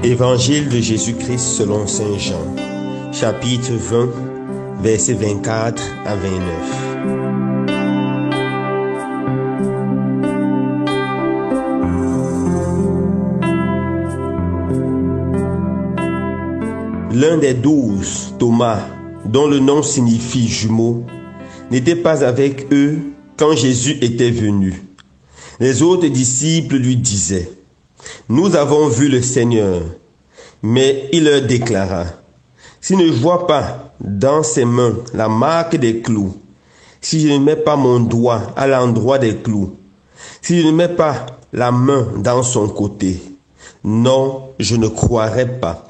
Évangile de Jésus-Christ selon Saint Jean, chapitre 20, versets 24 à 29. L'un des 12, Thomas, dont le nom signifie jumeau, n'était pas avec eux quand Jésus était venu. Les autres disciples lui disaient: « Nous avons vu le Seigneur. » Mais il leur déclara: « Si je ne vois pas dans ses mains la marque des clous, si je ne mets pas mon doigt à l'endroit des clous, si je ne mets pas la main dans son côté, non, je ne croirai pas. »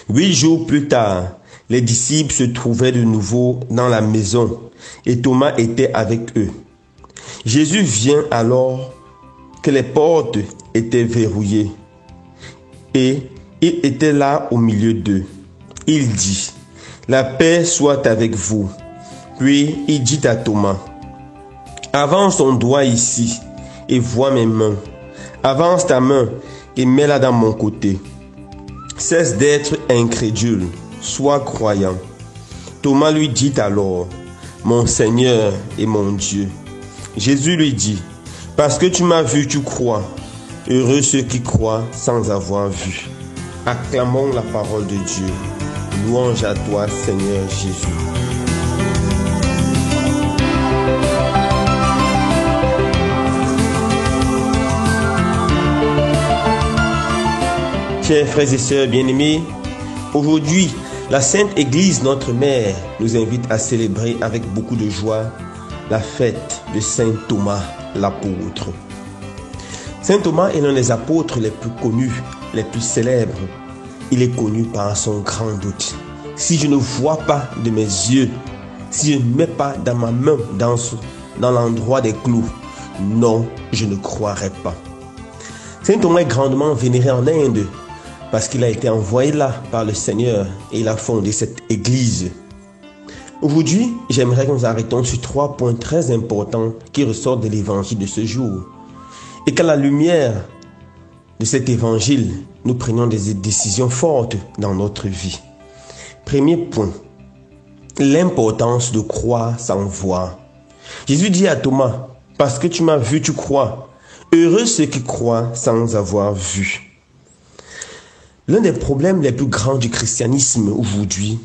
8 jours plus tard, les disciples se trouvaient de nouveau dans la maison et Thomas était avec eux. Jésus vient alors que les portes étaient verrouillées et il était là au milieu d'eux. Il dit: « La paix soit avec vous. » Puis il dit à Thomas: « Avance ton doigt ici et vois mes mains. Avance ta main et mets-la dans mon côté. Cesse d'être incrédule, sois croyant. » Thomas lui dit alors: « Mon Seigneur et mon Dieu. » Jésus lui dit: « Parce que tu m'as vu, tu crois. Heureux ceux qui croient sans avoir vu. » Acclamons la parole de Dieu. Louange à toi, Seigneur Jésus. Chers frères et sœurs bien-aimés, aujourd'hui, la Sainte Église, notre Mère, nous invite à célébrer avec beaucoup de joie la fête de Saint Thomas l'apôtre. Saint Thomas est l'un des apôtres les plus connus, les plus célèbres. Il est connu par son grand doute. Si je ne vois pas de mes yeux, si je ne mets pas dans ma main dans l'endroit des clous, non, je ne croirai pas. Saint Thomas est grandement vénéré en Inde parce qu'il a été envoyé là par le Seigneur et il a fondé cette église. Aujourd'hui, j'aimerais que nous arrêtons sur 3 points très importants qui ressortent de l'évangile de ce jour. Et qu'à la lumière de cet évangile, nous prenions des décisions fortes dans notre vie. Premier point, l'importance de croire sans voir. Jésus dit à Thomas: « Parce que tu m'as vu, tu crois. Heureux ceux qui croient sans avoir vu. » L'un des problèmes les plus grands du christianisme aujourd'hui,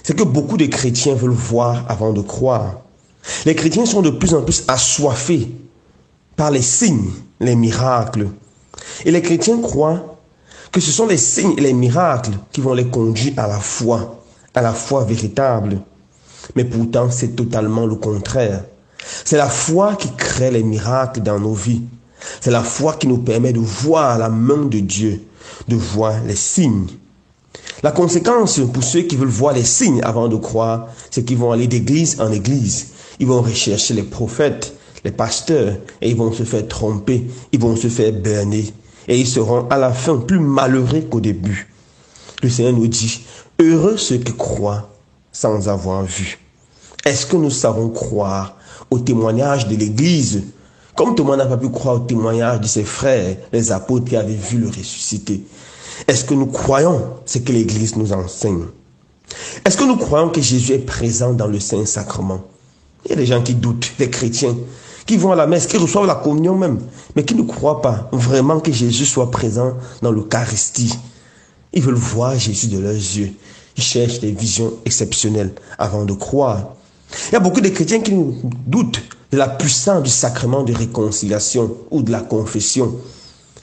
c'est que beaucoup de chrétiens veulent voir avant de croire. Les chrétiens sont de plus en plus assoiffés par les signes, les miracles. Et les chrétiens croient que ce sont les signes et les miracles qui vont les conduire à la foi véritable. Mais pourtant, c'est totalement le contraire. C'est la foi qui crée les miracles dans nos vies. C'est la foi qui nous permet de voir la main de Dieu, de voir les signes. La conséquence pour ceux qui veulent voir les signes avant de croire, c'est qu'ils vont aller d'église en église. Ils vont rechercher les prophètes, les pasteurs, et ils vont se faire tromper, ils vont se faire berner. Et ils seront à la fin plus malheureux qu'au début. Le Seigneur nous dit: « Heureux ceux qui croient sans avoir vu. » Est-ce que nous savons croire au témoignage de l'Église, comme Thomas n'a pas pu croire au témoignage de ses frères, les apôtres qui avaient vu le ressuscité? Est-ce que nous croyons ce que l'Église nous enseigne? Est-ce que nous croyons que Jésus est présent dans le Saint-Sacrement? Il y a des gens qui doutent, des chrétiens, qui vont à la messe, qui reçoivent la communion même, mais qui ne croient pas vraiment que Jésus soit présent dans l'Eucharistie. Ils veulent voir Jésus de leurs yeux. Ils cherchent des visions exceptionnelles avant de croire. Il y a beaucoup de chrétiens qui doutent de la puissance du sacrement de réconciliation ou de la confession.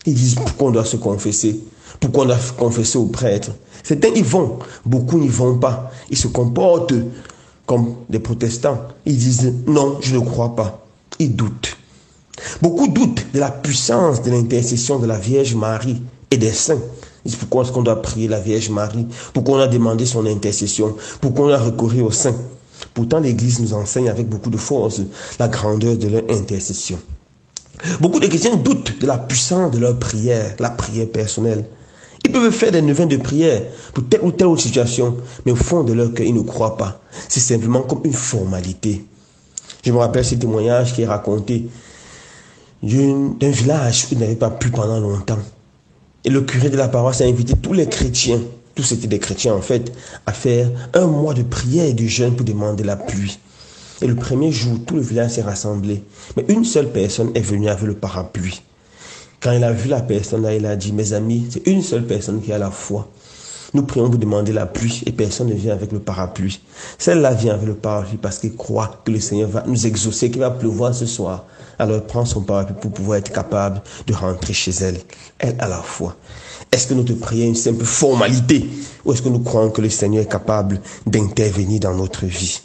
Ils disent: pourquoi on doit se confesser? Pourquoi on doit confesser au prêtre? Certains y vont, beaucoup n'y vont pas. Ils se comportent comme des protestants. Ils disent: non, je ne crois pas. Ils doutent. Beaucoup doutent de la puissance de l'intercession de la Vierge Marie et des saints. Ils disent: pourquoi est-ce qu'on doit prier la Vierge Marie? Pourquoi on a demandé son intercession? Pourquoi on a recouru aux saints? Pourtant, l'Église nous enseigne avec beaucoup de force la grandeur de leur intercession. Beaucoup de chrétiens doutent de la puissance de leur prière, la prière personnelle. Ils peuvent faire des neuvaines de prière pour telle ou telle autre situation, mais au fond de leur cœur, ils ne croient pas. C'est simplement comme une formalité. Je me rappelle ce témoignage qui est raconté d'un village où il n'avait pas plu pendant longtemps. Et le curé de la paroisse a invité tous les chrétiens, tous c'était des chrétiens en fait, à faire un mois de prière et de jeûne pour demander la pluie. Et le premier jour, tout le village s'est rassemblé. Mais une seule personne est venue avec le parapluie. Quand il a vu la personne là, il a dit, mes amis, c'est une seule personne qui a la foi. Nous prions vous demander la pluie et personne ne vient avec le parapluie. Celle-là vient avec le parapluie parce qu'elle croit que le Seigneur va nous exaucer, qu'il va pleuvoir ce soir. Alors elle prend son parapluie pour pouvoir être capable de rentrer chez elle. Elle a la foi. Est-ce que notre prière est une simple formalité ou est-ce que nous croyons que le Seigneur est capable d'intervenir dans notre vie?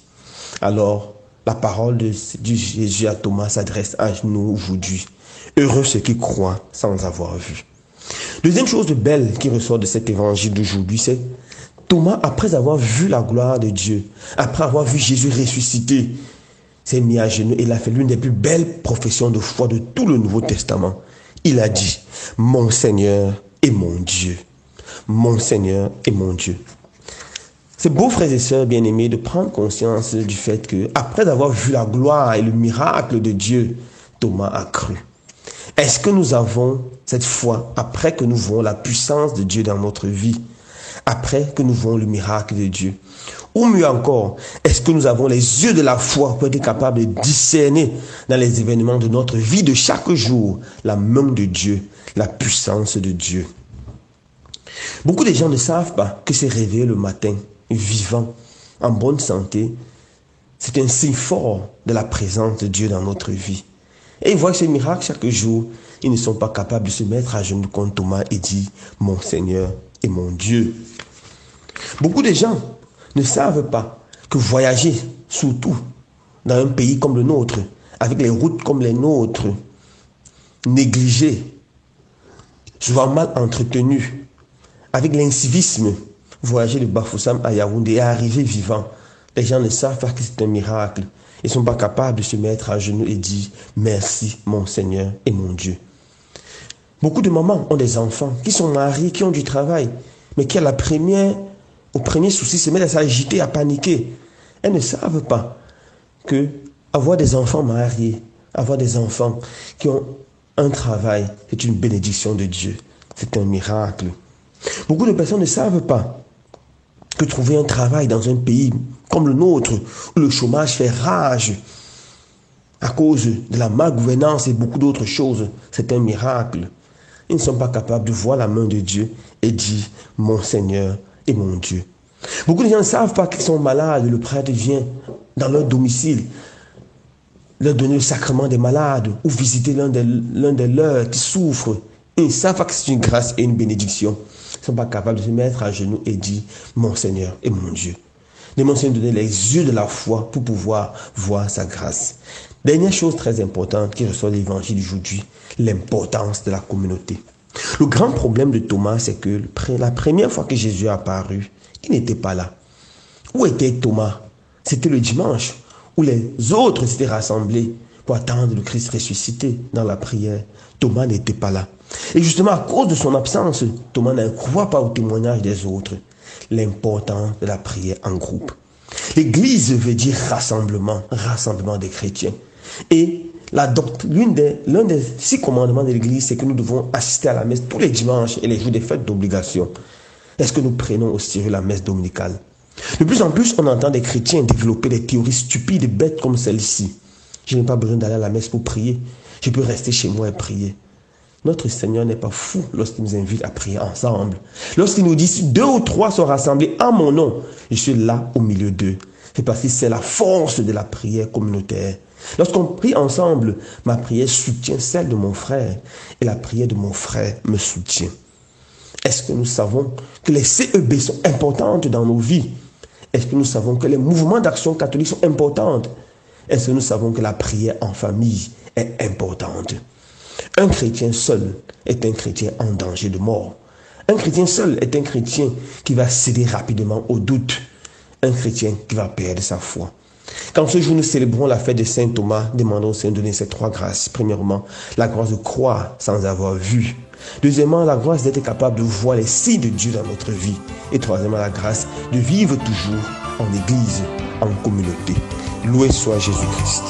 Alors, la parole de Jésus à Thomas s'adresse à nous aujourd'hui. Heureux ceux qui croient sans avoir vu. Deuxième chose de belle qui ressort de cet évangile d'aujourd'hui, c'est Thomas, après avoir vu la gloire de Dieu, après avoir vu Jésus ressuscité, s'est mis à genoux et il a fait l'une des plus belles professions de foi de tout le Nouveau Testament. Il a dit, mon Seigneur et mon Dieu. Mon Seigneur et mon Dieu. C'est beau, frères et sœurs bien-aimés, de prendre conscience du fait que, après avoir vu la gloire et le miracle de Dieu, Thomas a cru. Est-ce que nous avons cette foi après que nous voyons la puissance de Dieu dans notre vie, après que nous voyons le miracle de Dieu? Ou mieux encore, est-ce que nous avons les yeux de la foi pour être capables de discerner dans les événements de notre vie de chaque jour la main de Dieu, la puissance de Dieu? Beaucoup de gens ne savent pas que se réveiller le matin, vivant, en bonne santé, c'est un signe fort de la présence de Dieu dans notre vie. Et ils voient ce miracle chaque jour. Ils ne sont pas capables de se mettre à genoux comme Thomas et dire « Mon Seigneur et mon Dieu ». Beaucoup de gens ne savent pas que voyager, surtout dans un pays comme le nôtre, avec les routes comme les nôtres, négligées, souvent mal entretenues, avec l'incivisme, voyager de Bafoussam à Yaoundé et arriver vivant, les gens ne savent pas que c'est un miracle. Ils ne sont pas capables de se mettre à genoux et dire « Merci mon Seigneur et mon Dieu ». Beaucoup de mamans ont des enfants qui sont mariés, qui ont du travail, mais qui au premier souci se mettent à s'agiter, à paniquer. Elles ne savent pas que avoir des enfants mariés, avoir des enfants qui ont un travail, c'est une bénédiction de Dieu. C'est un miracle. Beaucoup de personnes ne savent pas que trouver un travail dans un pays comme le nôtre, où le chômage fait rage à cause de la malgouvernance et beaucoup d'autres choses, c'est un miracle. Ils ne sont pas capables de voir la main de Dieu et dire « Mon Seigneur et mon Dieu ». Beaucoup de gens ne savent pas qu'ils sont malades. Le prêtre vient dans leur domicile leur donner le sacrement des malades ou visiter l'un des leurs qui souffre. Ils ne savent pas que c'est une grâce et une bénédiction. Ils ne sont pas capables de se mettre à genoux et dire « Mon Seigneur et mon Dieu ». Demandons Seigneur de donner les yeux de la foi pour pouvoir voir sa grâce. Dernière chose très importante qui ressort de l'évangile d'aujourd'hui, l'importance de la communauté. Le grand problème de Thomas, c'est que la première fois que Jésus est apparu, il n'était pas là. Où était Thomas? C'était le dimanche où les autres s'étaient rassemblés pour attendre le Christ ressuscité dans la prière. Thomas n'était pas là. Et justement, à cause de son absence, Thomas ne croit pas au témoignage des autres. L'importance de la prière en groupe. L'église veut dire rassemblement, rassemblement des chrétiens. Et l'un des 6 commandements de l'église, c'est que nous devons assister à la messe tous les dimanches et les jours des fêtes d'obligation. Est-ce que nous prenons au sérieux la messe dominicale? De plus en plus, on entend des chrétiens développer des théories stupides et bêtes comme celle-ci. Je n'ai pas besoin d'aller à la messe pour prier. Je peux rester chez moi et prier. Notre Seigneur n'est pas fou lorsqu'il nous invite à prier ensemble. Lorsqu'il nous dit, si 2 ou 3 sont rassemblés en mon nom, je suis là au milieu d'eux. C'est parce que c'est la force de la prière communautaire. Lorsqu'on prie ensemble, ma prière soutient celle de mon frère et la prière de mon frère me soutient. Est-ce que nous savons que les CEB sont importantes dans nos vies? Est-ce que nous savons que les mouvements d'action catholique sont importants? Est-ce que nous savons que la prière en famille est importante? Un chrétien seul est un chrétien en danger de mort. Un chrétien seul est un chrétien qui va céder rapidement au doute. Un chrétien qui va perdre sa foi. Quand ce jour nous célébrons la fête de Saint Thomas, demandons au Seigneur de donner ces 3 grâces. Premièrement, la grâce de croire sans avoir vu. Deuxièmement, la grâce d'être capable de voir les signes de Dieu dans notre vie. Et troisièmement, la grâce de vivre toujours en église, en communauté. Loué soit Jésus-Christ.